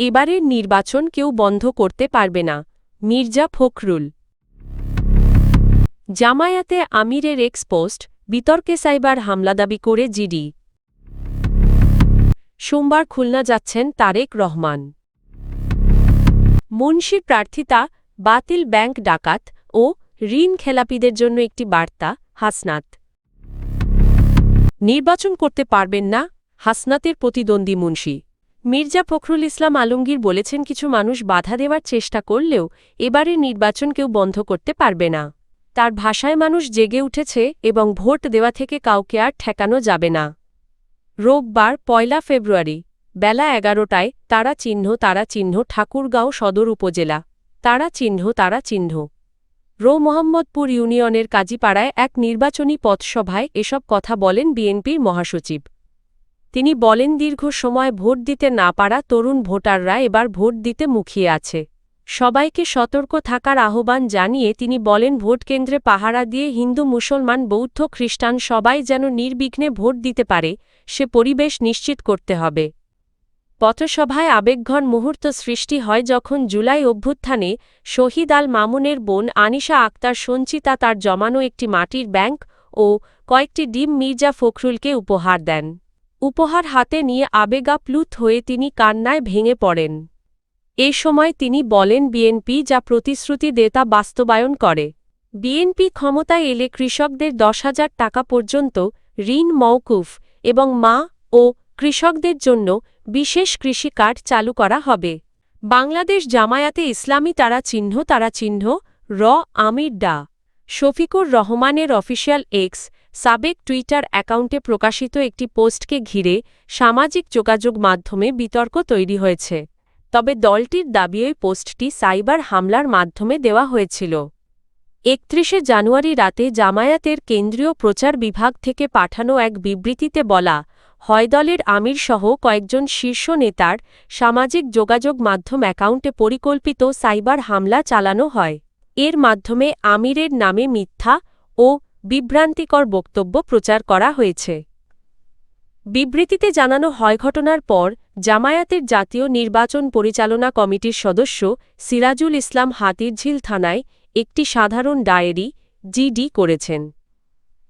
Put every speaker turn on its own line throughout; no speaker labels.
এবারের নির্বাচন কেউ বন্ধ করতে পারবে না, মির্জা ফখরুল। জামায়াতে আমিরের এক্স পোস্ট, বিতর্কে সাইবার হামলা দাবি করে জিডি। সোমবার খুলনা যাচ্ছেন তারেক রহমান। মুন্সির প্রার্থিতা বাতিল, ব্যাংক ডাকাত ও ঋণ খেলাপিদের জন্য একটি বার্তা। হাসনাত নির্বাচন করতে পারবেন না, হাসনাতের প্রতিদ্বন্দ্বী মুন্সি। মির্জা ফখরুল ইসলাম আলমগীর বলেছেন, কিছু মানুষ বাধা দেওয়ার চেষ্টা করলেও এবারের নির্বাচন কেউ বন্ধ করতে পারবে না। তার ভাষায়, মানুষ জেগে উঠেছে এবং ভোট দেওয়া থেকে কাউকে আর ঠেকানো যাবে না। রোববার ১ ফেব্রুয়ারি বেলা ১১টায় তারা চিহ্ন ঠাকুরগাঁও সদর উপজেলা তারা চিহ্ন মোহাম্মদপুর ইউনিয়নের কাজীপাড়ায় এক নির্বাচনী পথসভায় এসব কথা বলেন বিএনপির মহাসচিব। তিনি বলেন, দীর্ঘ সময় ভোট দিতে না পারা তরুণ ভোটাররা এবার ভোট দিতে মুখিয়ে আছে। সবাইকে সতর্ক থাকার আহ্বান জানিয়ে তিনি বলেন, ভোট কেন্দ্রে পাহারা দিয়ে হিন্দু, মুসলমান, বৌদ্ধ, খ্রিস্টান সবাই যেন নির্বিঘ্নে ভোট দিতে পারে, সে পরিবেশ নিশ্চিত করতে হবে। পথসভায় আবেগঘন মুহূর্ত সৃষ্টি হয় যখন জুলাই অভ্যুত্থানে শহীদ আল মামুনের বোন আনিশা আক্তার সঞ্চিতা তার জমানো একটি মাটির ব্যাংক ও কয়েকটি ডিম মির্জা ফখরুলকে উপহার দেন। উপহার হাতে নিয়ে আবেগাপ্লুত হয়ে তিনি কান্নায় ভেঙে পড়েন। এ সময় তিনি বলেন, বিএনপি যা প্রতিশ্রুতি দেয় তা বাস্তবায়ন করে। বিএনপি ক্ষমতায় এলে কৃষকদের ১০,০০০ টাকা পর্যন্ত ঋণ মওকুফ এবং মা ও কৃষকদের জন্য বিশেষ কৃষি কার্ড চালু করা হবে। বাংলাদেশ জামায়াতে ইসলামী তারা চিহ্ন র আমির ডা শফিকুর রহমানের অফিসিয়াল এক্স সাবেক টুইটার অ্যাকাউন্টে প্রকাশিত একটি পোস্টকে ঘিরে সামাজিক যোগাযোগ মাধ্যমে বিতর্ক তৈরি হয়েছে। তবে দলটির দাবি, ওই পোস্টটি সাইবার হামলার মাধ্যমে দেওয়া হয়েছিল। ৩১ জানুয়ারি রাতে জামায়াতের কেন্দ্রীয় প্রচার বিভাগ থেকে পাঠানো এক বিবৃতিতে বলা হয়, দলের আমিরসহ কয়েকজন শীর্ষ নেতার সামাজিক যোগাযোগ মাধ্যম অ্যাকাউন্টে পরিকল্পিত সাইবার হামলা চালানো হয়। এর মাধ্যমে আমিরের নামে মিথ্যা ও বিভ্রান্তিকর বক্তব্য প্রচার করা হয়েছে। বিবৃতিতে জানানো হয়, ঘটনার পর জামায়াতের জাতীয় নির্বাচন পরিচালনা কমিটির সদস্য সিরাজুল ইসলাম হাতিরঝিল থানায় একটি সাধারণ ডায়েরি জিডি করেছেন।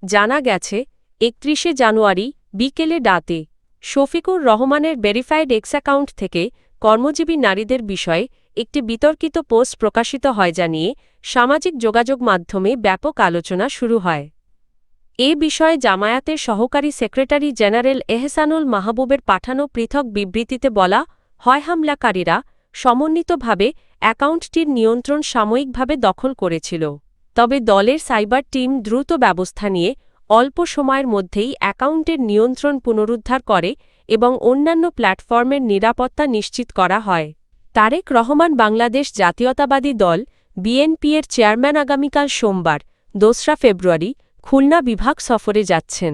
জানা গেছে, ৩১ জানুয়ারি বিকেলে ডাতে শফিকুর রহমানের ভেরিফাইড এক্স অ্যাকাউন্ট থেকে কর্মজীবী নারীদের বিষয়ে একটি বিতর্কিত পোস্ট প্রকাশিত হয়, যা নিয়ে সামাজিক যোগাযোগ মাধ্যমে ব্যাপক আলোচনা শুরু হয়। এ বিষয়ে জামায়াতের সহকারী সেক্রেটারি জেনারেল এহসানুল মাহবুবের পাঠানো পৃথক বিবৃতিতে বলা হয়, হামলাকারীরা সমন্বিতভাবে অ্যাকাউন্টটির নিয়ন্ত্রণ সাময়িকভাবে দখল করেছিল। তবে দলের সাইবার টিম দ্রুত ব্যবস্থা নিয়ে অল্প সময়ের মধ্যেই অ্যাকাউন্টের নিয়ন্ত্রণ পুনরুদ্ধার করে এবং অন্যান্য প্ল্যাটফর্মের নিরাপত্তা নিশ্চিত করা হয়। তারেক রহমান বাংলাদেশ জাতীয়তাবাদী দল বিএনপি এর চেয়ারম্যান আগামীকাল সোমবার ২রা ফেব্রুয়ারি খুলনা বিভাগ সফরে যাচ্ছেন।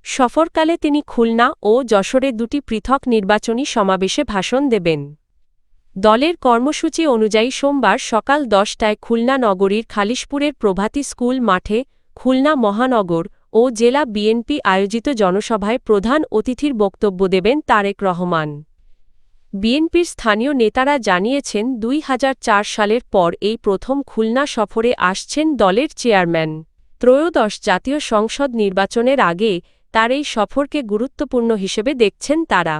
সফরকালে তিনি খুলনা ও যশোরে দুটি পৃথক নির্বাচনী সমাবেশে ভাষণ দেবেন। দলের কর্মসূচি অনুযায়ী সোমবার সকাল ১০টায় খুলনা নগরীর খালিশপুরের প্রভাতী স্কুল মাঠে খুলনা মহানগর ও জেলা বিএনপি আয়োজিত জনসভায় প্রধান অতিথির বক্তব্য দেবেন তারেক রহমান। বিএনপির স্থানীয় নেতারা জানিয়েছেন, ২০০৪ সালের পর এই প্রথম খুলনা সফরে আসছেন দলের চেয়ারম্যান। ত্রয়োদশ জাতীয় সংসদ নির্বাচনের আগে তার এই সফরকে গুরুত্বপূর্ণ হিসেবে দেখছেন তারা।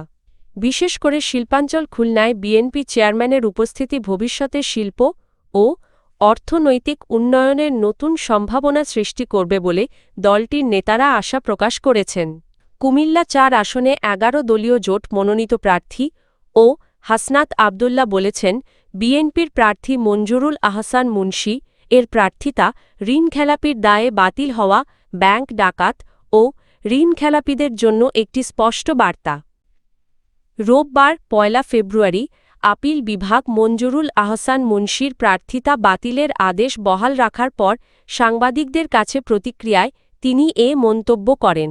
বিশেষ করে শিল্পাঞ্চল খুলনায় বিএনপি চেয়ারম্যানের উপস্থিতি ভবিষ্যতে শিল্প ও অর্থনৈতিক উন্নয়নের নতুন সম্ভাবনা সৃষ্টি করবে বলে দলটির নেতারা আশা প্রকাশ করেছেন। কুমিল্লা ৪ আসনে ১১ দলীয় জোট মনোনীত প্রার্থী ও হাসনাত আবদুল্লাহ বলেছেন, বিএনপির প্রার্থী মঞ্জুরুল আহসান মুন্সি এর প্রার্থিতা ঋণখেলাপির দায়ে বাতিল হওয়া ব্যাংক ডাকাত ও ঋণখেলাপিদের জন্য একটি স্পষ্ট বার্তা। রোববার ১ ফেব্রুয়ারি আপিল বিভাগ মঞ্জুরুল আহসান মুন্সির প্রার্থিতা বাতিলের আদেশ বহাল রাখার পর সাংবাদিকদের কাছে প্রতিক্রিয়ায় তিনি এ মন্তব্য করেন।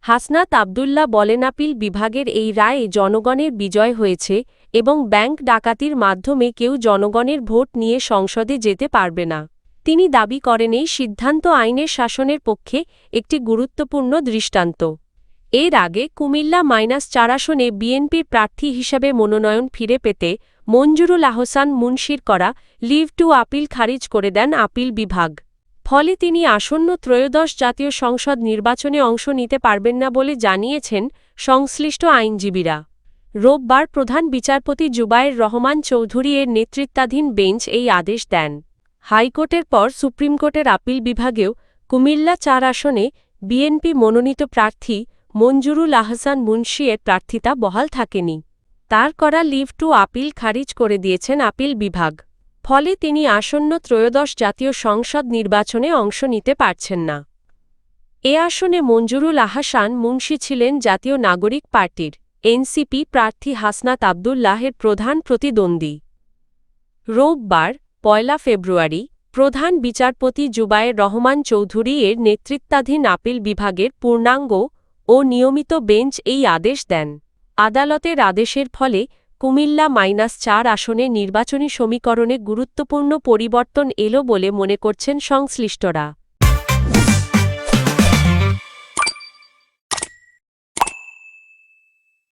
হাসনাত আবদুল্লাহ বলেন, আপিল বিভাগের এই রায়ে জনগণের বিজয় হয়েছে এবং ব্যাংক ডাকাতির মাধ্যমে কেউ জনগণের ভোট নিয়ে সংসদে যেতে পারবে না। তিনি দাবি করেন, এই সিদ্ধান্ত আইনের শাসনের পক্ষে একটি গুরুত্বপূর্ণ দৃষ্টান্ত। এর আগে কুমিল্লা -4 আসনে বিএনপির প্রার্থী হিসাবে মনোনয়ন ফিরে পেতে মঞ্জুরুল আহসান মুন্সির করা লিভ টু আপিল খারিজ করে দেন আপিল বিভাগ। ফলে তিনি আসন্ন ত্রয়োদশ জাতীয় সংসদ নির্বাচনে অংশ নিতে পারবেন না বলে জানিয়েছেন সংশ্লিষ্ট আইনজীবীরা। রোববার প্রধান বিচারপতি জুবায়ের রহমান চৌধুরী এর নেতৃত্বাধীন বেঞ্চ এই আদেশ দেন। হাইকোর্টের পর সুপ্রিম কোর্টের আপিল বিভাগেও কুমিল্লা 4 আসনে বিএনপি মনোনীত প্রার্থী মঞ্জুরুল আহসান মুন্সি এর প্রার্থিতা বহাল থাকেনি। তার করা লিভ টু আপিল খারিজ করে দিয়েছেন আপিল বিভাগ। ফলে তিনি আসন্ন ত্রয়োদশ জাতীয় সংসদ নির্বাচনে অংশ নিতে পারছেন না। এ আসনে মঞ্জুরুল আহসান মুন্সি ছিলেন জাতীয় নাগরিক পার্টির এনসিপি প্রার্থী হাসনাত আবদুল্লাহের প্রধান প্রতিদ্বন্দ্বী। রোববার 1 ফেব্রুয়ারি প্রধান বিচারপতি জুবায়ের রহমান চৌধুরী এর নেতৃত্বাধীন আপিল বিভাগের পূর্ণাঙ্গ ও নিয়মিত বেঞ্চ এই আদেশ দেন। আদালতের আদেশের ফলে কুমিল্লা -4 আসনে নির্বাচনী সমীকরণে গুরুত্বপূর্ণ পরিবর্তন এলো বলে মনে করছেন সংশ্লিষ্টরা।